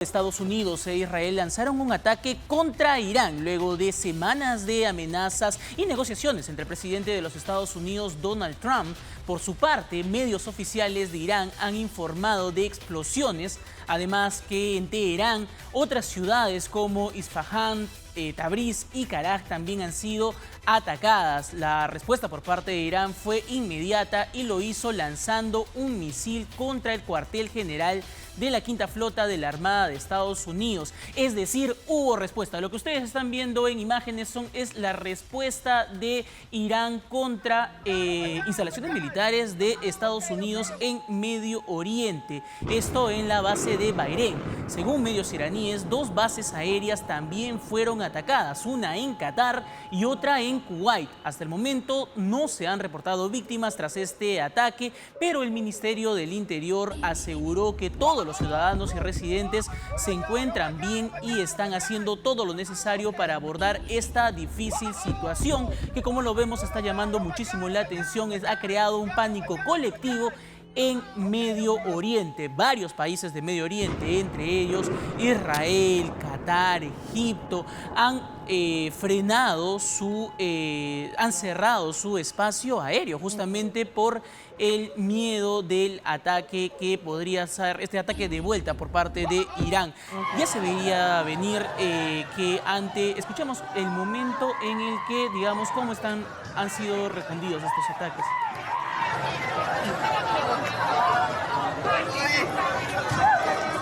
Estados Unidos e Israel lanzaron un ataque contra Irán luego de semanas de amenazas y negociaciones entre el presidente de los Estados Unidos, Donald Trump. Por su parte, medios oficiales de Irán han informado de explosiones, además que en Teherán otras ciudades como Isfahán, Tabriz y Karaj también han sido atacadas. La respuesta por parte de Irán fue inmediata y lo hizo lanzando un misil contra el cuartel general de la Quinta Flota de la Armada de Estados Unidos. Es decir, hubo respuesta. Lo que ustedes están viendo en imágenes es la respuesta de Irán contra instalaciones militares de Estados Unidos en Medio Oriente. Esto en la base de Bahrein. Según medios iraníes, dos bases aéreas también fueron atacadas, una en Qatar y otra en Kuwait. Hasta el momento no se han reportado víctimas tras este ataque, pero el Ministerio del Interior aseguró que todos los ciudadanos y residentes se encuentran bien y están haciendo todo lo necesario para abordar esta difícil situación que, como lo vemos, está llamando muchísimo la atención. Ha creado un pánico colectivo en Medio Oriente. Varios países de Medio Oriente, entre ellos Israel, Qatar, Egipto, han han cerrado su espacio aéreo justamente por el miedo del ataque que podría ser este ataque de vuelta por parte de Irán. Ya se veía venir escuchamos el momento en el que, digamos, cómo han sido respondidos estos ataques.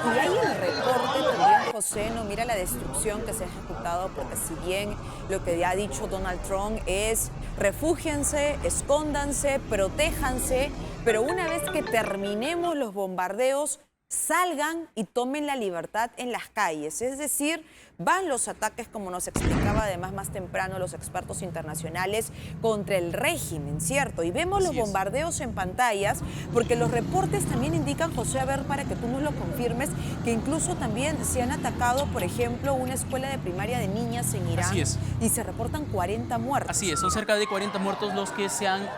Y hay el reporte también, José, no mira la destrucción que se ha ejecutado, porque si bien lo que ya ha dicho Donald Trump es refúgiense, escóndanse, protéjanse, pero una vez que terminemos los bombardeos, salgan y tomen la libertad en las calles. Es decir, van los ataques, como nos explicaba además más temprano los expertos internacionales, contra el régimen, ¿cierto? Y vemos los bombardeos en pantallas, porque los reportes también indican, José, a ver, para que tú nos lo confirmes, que incluso también se han atacado, por ejemplo, una escuela de primaria de niñas en Irán. Así es. Y se reportan 40 muertos. Así es, son cerca de 40 muertos los que se han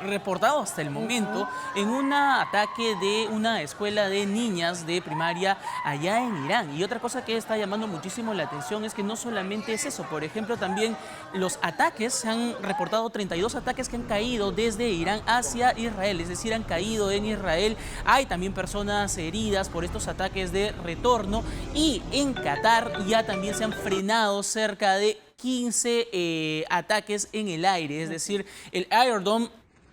reportado hasta el momento en un ataque de una escuela de niñas de primaria allá en Irán. Y otra cosa que está llamando muchísimo la atención es que no solamente es eso. Por ejemplo, también los ataques, se han reportado 32 ataques que han caído desde Irán hacia Israel, es decir, han caído en Israel. Hay también personas heridas por estos ataques de retorno, y en Qatar ya también se han frenado cerca de 15 ataques en el aire, es decir, el Iron Dome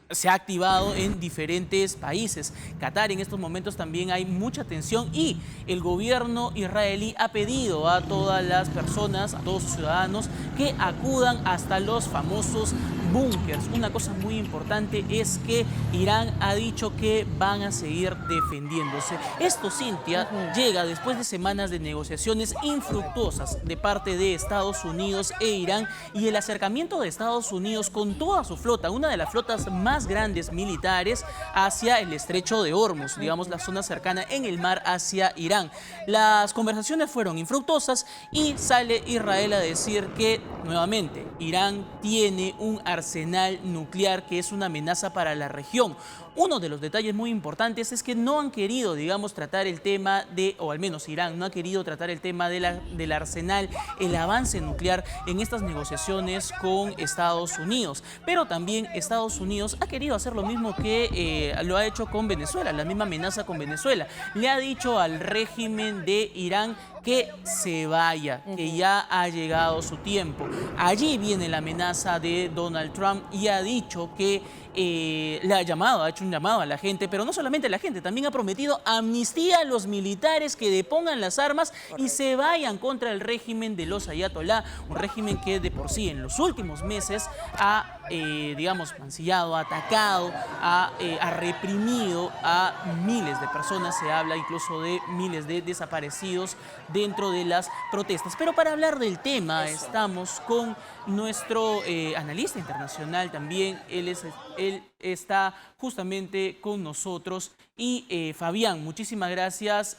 se ha activado en diferentes países. Qatar, en estos momentos también hay mucha tensión, y el gobierno israelí ha pedido a todas las personas, a todos sus ciudadanos, que acudan hasta los famosos búnkers. Una cosa muy importante es que Irán ha dicho que van a seguir defendiéndose. Esto, Cintia, llega después de semanas de negociaciones infructuosas de parte de Estados Unidos e Irán, y el acercamiento de Estados Unidos con toda su flota, una de las flotas más grandes militares, hacia el estrecho de Hormuz, digamos la zona cercana en el mar hacia Irán. Las conversaciones fueron infructuosas y sale Israel a decir que nuevamente Irán tiene un arsenal nuclear que es una amenaza para la región. Uno de los detalles muy importantes es que no han querido, digamos, tratar el tema o al menos Irán no ha querido tratar el tema del arsenal, el avance nuclear en estas negociaciones con Estados Unidos. Pero también Estados Unidos ha querido hacer lo mismo que lo ha hecho con Venezuela, la misma amenaza con Venezuela. Le ha dicho al régimen de Irán que se vaya, que ya ha llegado su tiempo. Allí viene la amenaza de Donald Trump, y ha dicho que ha hecho un llamado a la gente, pero no solamente a la gente, también ha prometido amnistía a los militares que depongan las armas y se vayan contra el régimen de los ayatolá, un régimen que de por sí en los últimos meses ha, digamos, mancillado, ha atacado, ha reprimido a miles de personas. Se habla incluso de miles de desaparecidos dentro de las protestas. Pero para hablar del tema estamos con nuestro analista internacional también. Él está justamente con nosotros. Y Fabián, muchísimas gracias.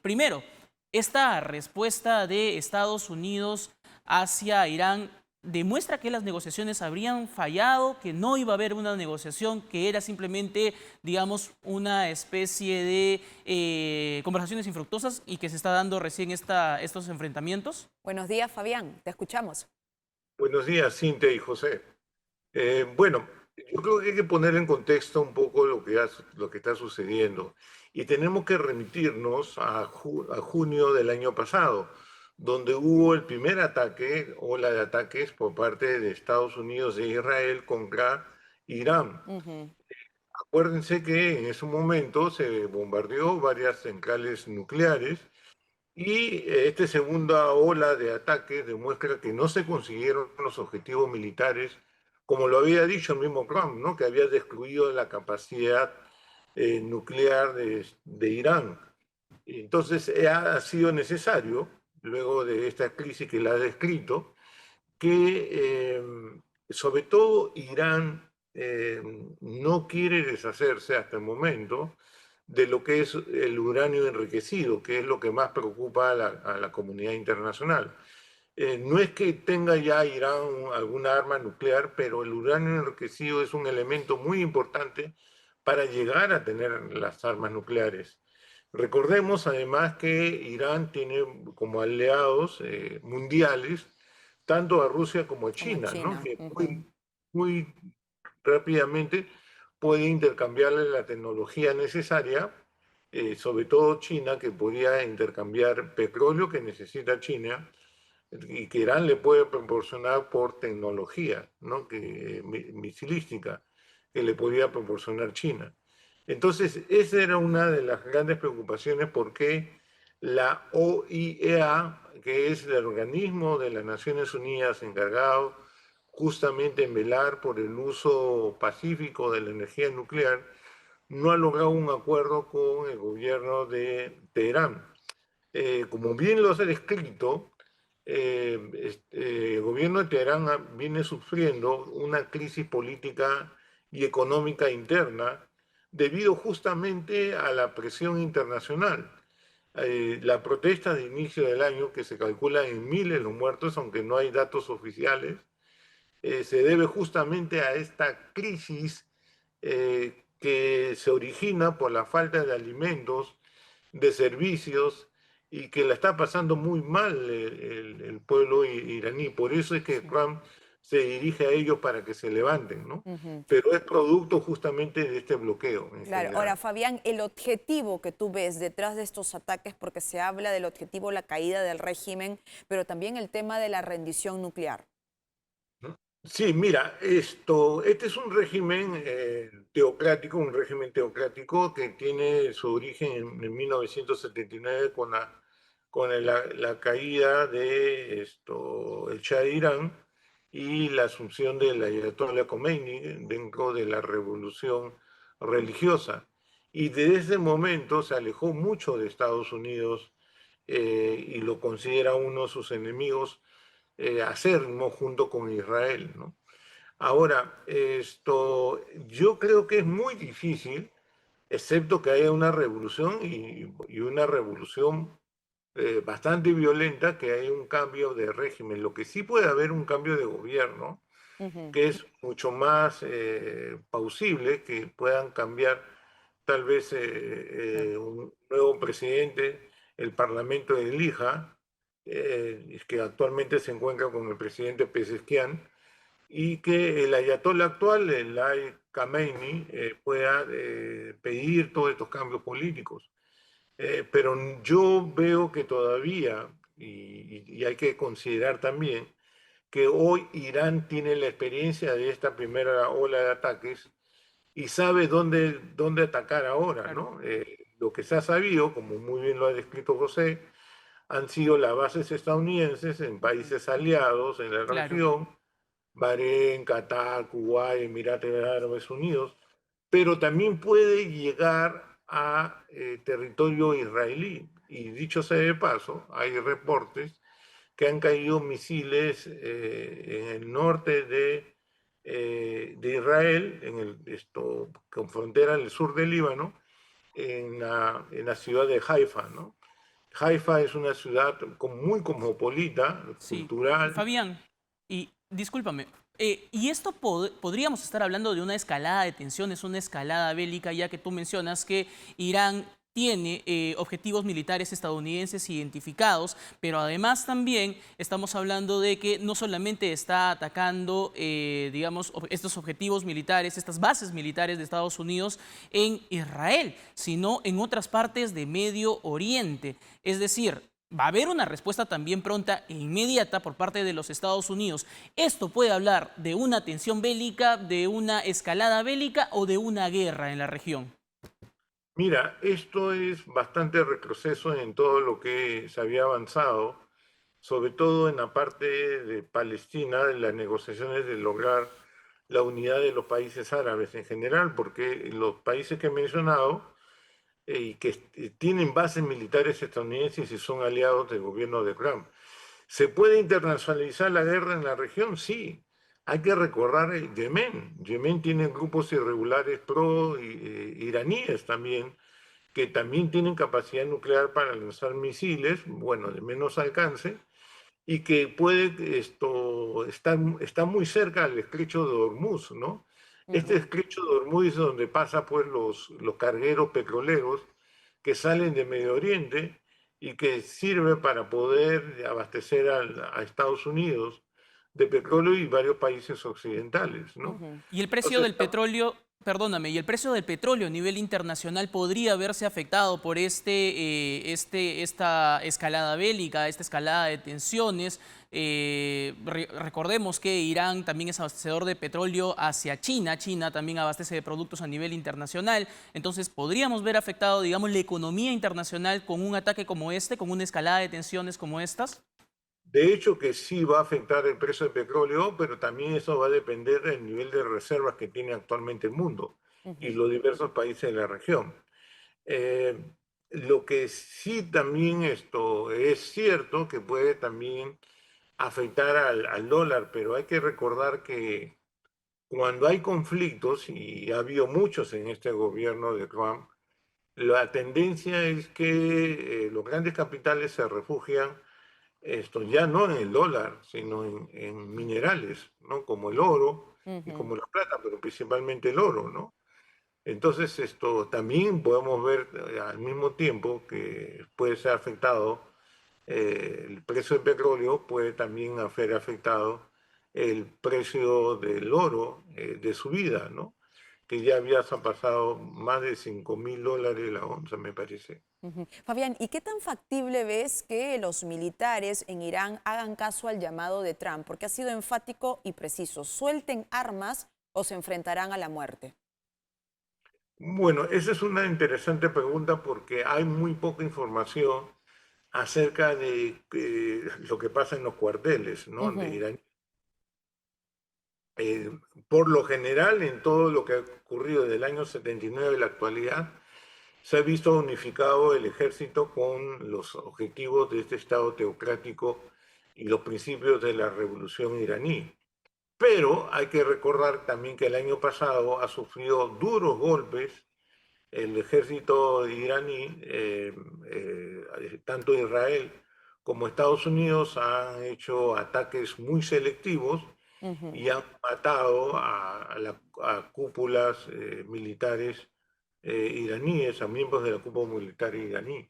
Primero, esta respuesta de Estados Unidos hacia Irán demuestra que las negociaciones habrían fallado, que no iba a haber una negociación, que era simplemente, digamos, una especie de conversaciones infructuosas y que se está dando recién estos enfrentamientos? Buenos días, Fabián, te escuchamos. Buenos días, Cintia y José. Bueno, yo creo que hay que poner en contexto un poco lo que está sucediendo y tenemos que remitirnos a junio del año pasado, donde hubo el primer ataque, ola de ataques por parte de Estados Unidos e Israel contra Irán. Ujú. Acuérdense que en ese momento se bombardeó varias centrales nucleares y esta segunda ola de ataques demuestra que no se consiguieron los objetivos militares, como lo había dicho el mismo Trump, ¿no? Que había destruido la capacidad nuclear de Irán. Entonces ha sido necesario, luego de esta crisis que la ha descrito, que sobre todo Irán no quiere deshacerse hasta el momento de lo que es el uranio enriquecido, que es lo que más preocupa a la comunidad internacional. No es que tenga ya Irán alguna arma nuclear, pero el uranio enriquecido es un elemento muy importante para llegar a tener las armas nucleares. Recordemos además que Irán tiene como aliados mundiales tanto a Rusia como a Como China, ¿no? China. Que Ujú. muy rápidamente puede intercambiarle la tecnología necesaria, sobre todo China, que podría intercambiar petróleo que necesita China y que Irán le puede proporcionar por tecnología, ¿no? Misilística, que le podría proporcionar China. Entonces, esa era una de las grandes preocupaciones porque la OIEA, que es el organismo de las Naciones Unidas encargado justamente en velar por el uso pacífico de la energía nuclear, no ha logrado un acuerdo con el gobierno de Teherán. Como bien lo has descrito, el gobierno de Teherán viene sufriendo una crisis política y económica interna debido justamente a la presión internacional. La protesta de inicio del año, que se calcula en miles los muertos, aunque no hay datos oficiales, se debe justamente a esta crisis que se origina por la falta de alimentos, de servicios y que la está pasando muy mal el pueblo iraní. Por eso es que Sí. Trump se dirige a ellos para que se levanten, ¿no? Ujú. Pero es producto justamente de este bloqueo en Claro. Ahora, general. Fabián, el objetivo que tú ves detrás de estos ataques, porque se habla del objetivo, la caída del régimen, pero también el tema de la rendición nuclear. ¿No? Sí, mira, este es un régimen teocrático, un régimen teocrático que tiene su origen en 1979 con la caída de el Shah de Irán y la asunción del Ayatollah Khomeini dentro de la revolución religiosa. Y desde ese momento se alejó mucho de Estados Unidos y lo considera uno de sus enemigos acérrimo junto con Israel, ¿no? Ahora, yo creo que es muy difícil, excepto que haya una revolución y una revolución bastante violenta, que haya un cambio de régimen. Lo que sí puede haber un cambio de gobierno, Ujú. que es mucho más plausible, que puedan cambiar tal vez Claro. un nuevo presidente, el parlamento elija, que actualmente se encuentra con el presidente Pezeshkian, y que el ayatollah actual, el Ayatollah Khamenei, pueda pedir todos estos cambios políticos. Pero yo veo que todavía, y hay que considerar también, que hoy Irán tiene la experiencia de esta primera ola de ataques y sabe dónde atacar ahora, Claro. ¿no? Lo que se ha sabido, como muy bien lo ha descrito José, han sido las bases estadounidenses en Ujú. países aliados en la Claro. región, Bahrein, Qatar, Kuwait, Emiratos Árabes Unidos, pero también puede llegar a territorio israelí. Y dicho sea de paso, hay reportes que han caído misiles en el norte de Israel, con frontera en el sur del Líbano, en la ciudad de Haifa, ¿no? Haifa es una ciudad muy cosmopolita, Sí. cultural. Fabián, y Discúlpame. Y esto podríamos estar hablando de una escalada de tensiones, una escalada bélica, ya que tú mencionas que Irán tiene objetivos militares estadounidenses identificados, pero además también estamos hablando de que no solamente está atacando, digamos, estos objetivos militares, estas bases militares de Estados Unidos en Israel, sino en otras partes de Medio Oriente. Es decir, va a haber una respuesta también pronta e inmediata por parte de los Estados Unidos. Esto puede hablar de una tensión bélica, de una escalada bélica o de una guerra en la región. Mira, esto es bastante retroceso en todo lo que se había avanzado, sobre todo en la parte de Palestina, en las negociaciones de lograr la unidad de los países árabes en general, porque los países que he mencionado y que tienen bases militares estadounidenses y son aliados del gobierno de Trump. ¿Se puede internacionalizar la guerra en la región? Sí. Hay que recordar Yemen. Yemen tiene grupos irregulares pro-iraníes también, que también tienen capacidad nuclear para lanzar misiles, bueno, de menos alcance, y que puede está muy cerca del estrecho de Hormuz, ¿no? Este Ujú. estrecho de Hormuz es donde pasan pues los cargueros petroleros que salen de Medio Oriente y que sirve para poder abastecer a Estados Unidos de petróleo y varios países occidentales, ¿no? Ujú. Y el precio Entonces, del petróleo, perdóname, y el precio del petróleo a nivel internacional podría verse afectado por esta escalada bélica, esta escalada de tensiones. Recordemos que Irán también es abastecedor de petróleo hacia China. China también abastece de productos a nivel internacional. Entonces, podríamos ver afectado, digamos, la economía internacional con un ataque como este, con una escalada de tensiones como estas. de hecho que sí va a afectar el precio del petróleo, pero también eso va a depender del nivel de reservas que tiene actualmente el mundo y Ujú. los diversos países de la región. Eh, lo que sí también esto es cierto que puede también afectar al dólar, pero hay que recordar que cuando hay conflictos, y ha habido muchos en este gobierno de Trump, la tendencia es que los grandes capitales se refugian ya no en el dólar, sino en minerales, ¿no? Como el oro y Ujú. como la plata, pero principalmente el oro, ¿no? Entonces, también podemos ver al mismo tiempo que puede ser afectado el precio del petróleo, puede también haber afectado el precio del oro de subida, ¿no? Que ya había pasado más de $5.000 la onza, me parece. Ujú. Fabián, ¿y qué tan factible ves que los militares en Irán hagan caso al llamado de Trump? Porque ha sido enfático y preciso. ¿Suelten armas o se enfrentarán a la muerte? Bueno, esa es una interesante pregunta porque hay muy poca información acerca de lo que pasa en los cuarteles, ¿no? De Ujú. Irán. Eh, por lo general, en todo lo que ha ocurrido desde el año 79 a la actualidad, se ha visto unificado el ejército con los objetivos de este Estado teocrático y los principios de la revolución iraní. Pero hay que recordar también que el año pasado ha sufrido duros golpes el ejército iraní, tanto Israel como Estados Unidos han hecho ataques muy selectivos Ujú. y han matado a cúpulas militares iraníes, a miembros de la cúpula militar iraní.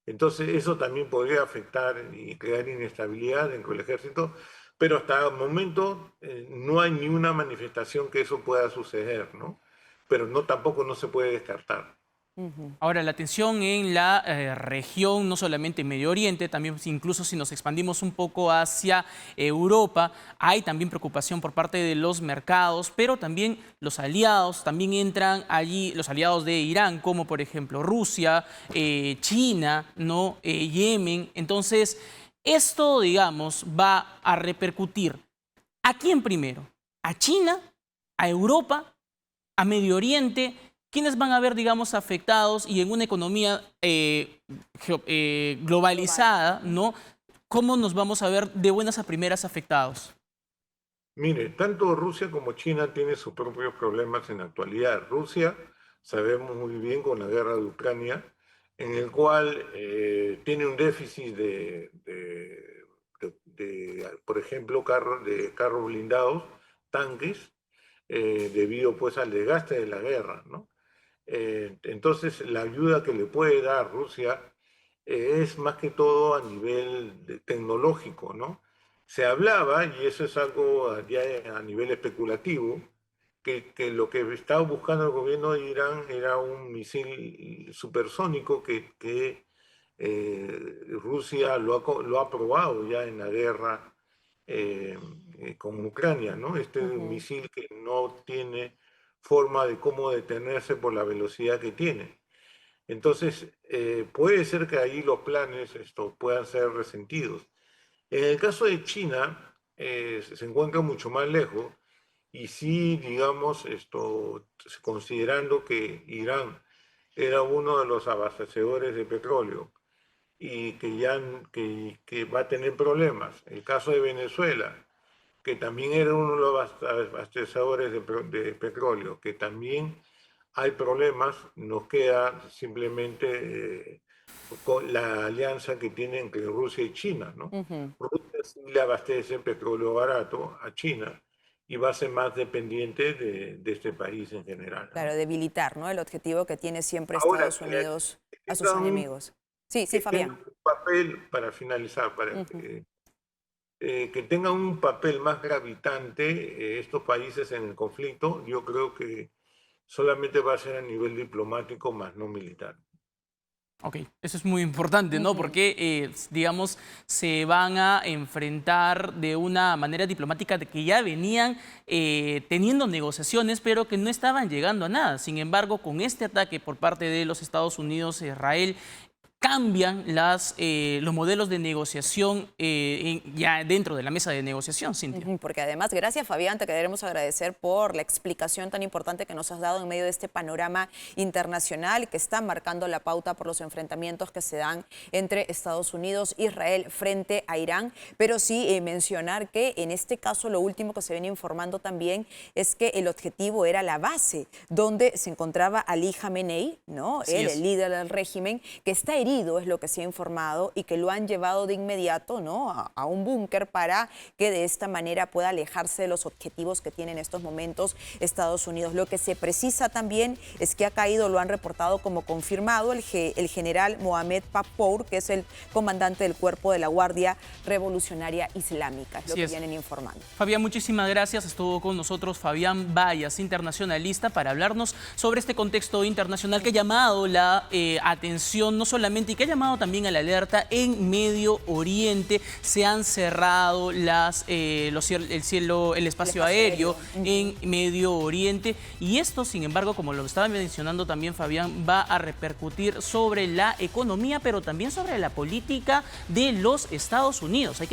Entonces eso también podría afectar y crear inestabilidad dentro del ejército, pero hasta el momento no hay ni una manifestación que eso pueda suceder, ¿no? Pero no, tampoco no se puede descartar. Ujú. Ahora, la tensión en la región, no solamente en Medio Oriente, también incluso si nos expandimos un poco hacia Europa, hay también preocupación por parte de los mercados, pero también los aliados, también entran allí los aliados de Irán, como por ejemplo Rusia, China, ¿no? Yemen. Entonces, esto, digamos, va a repercutir. ¿A quién primero? ¿A China? ¿A Europa? ¿A Medio Oriente? ¿Quiénes van a ver, digamos, afectados y en una economía Global. globalizada, Ujú. ¿no? ¿Cómo nos vamos a ver de buenas a primeras afectados? Mire, tanto Rusia como China tienen sus propios problemas en la actualidad. Rusia, sabemos muy bien con la guerra de Ucrania, en el cual tiene un déficit por ejemplo, carros blindados, tanques, debido pues al desgaste de la guerra, ¿no? Entonces, la ayuda que le puede dar Rusia es más que todo a nivel tecnológico, ¿no? Se hablaba, y eso es algo ya a nivel especulativo, que lo que estaba buscando el gobierno de Irán era un misil supersónico que Rusia lo ha probado ya en la guerra con Ucrania, ¿no? Este misil que no tiene forma de cómo detenerse por la velocidad que tiene. Entonces, puede ser que ahí los planes puedan ser resentidos. En el caso de China, se encuentra mucho más lejos y sí, digamos, considerando que Irán era uno de los abastecedores de petróleo y que va a tener problemas. El caso de Venezuela, que también era uno de los abastecedores de petróleo, que también hay problemas, nos queda simplemente con la alianza que tiene entre Rusia y China, ¿no? Rusia sí le abastece petróleo barato a China y va a ser más dependiente de este país en general, ¿no? Claro, debilitar, ¿no? El objetivo que tiene siempre Ahora, Estados Unidos a sus enemigos. Sí, sí, Fabián. Un papel, para finalizar, que tengan un papel más gravitante estos países en el conflicto, yo creo que solamente va a ser a nivel diplomático, más no militar. Ok, eso es muy importante, ¿no? Porque, digamos, se van a enfrentar de una manera diplomática de que ya venían teniendo negociaciones, pero que no estaban llegando a nada. Sin embargo, con este ataque por parte de los Estados Unidos e Israel, cambian los modelos de negociación ya dentro de la mesa de negociación, Cintia. Porque además, gracias Fabián, te queremos agradecer por la explicación tan importante que nos has dado en medio de este panorama internacional que está marcando la pauta por los enfrentamientos que se dan entre Estados Unidos e Israel frente a Irán. Pero sí mencionar que en este caso lo último que se viene informando también es que el objetivo era la base donde se encontraba Ali Khamenei, ¿no? Él, el líder del régimen, que está herido, es lo que se ha informado, y que lo han llevado de inmediato, ¿no?, a un búnker para que de esta manera pueda alejarse de los objetivos que tiene en estos momentos Estados Unidos. Lo que se precisa también es que ha caído, lo han reportado como confirmado, el general Mohamed Papour, que es el comandante del Cuerpo de la Guardia Revolucionaria Islámica, es lo que vienen informando. Fabián, muchísimas gracias. Estuvo con nosotros Fabián Bayas, internacionalista, para hablarnos sobre este contexto internacional que ha llamado la atención, no solamente, y que ha llamado también a la alerta en Medio Oriente. Se han cerrado el espacio aéreo en Medio Oriente, y esto, sin embargo, como lo estaba mencionando también Fabián, va a repercutir sobre la economía, pero también sobre la política de los Estados Unidos.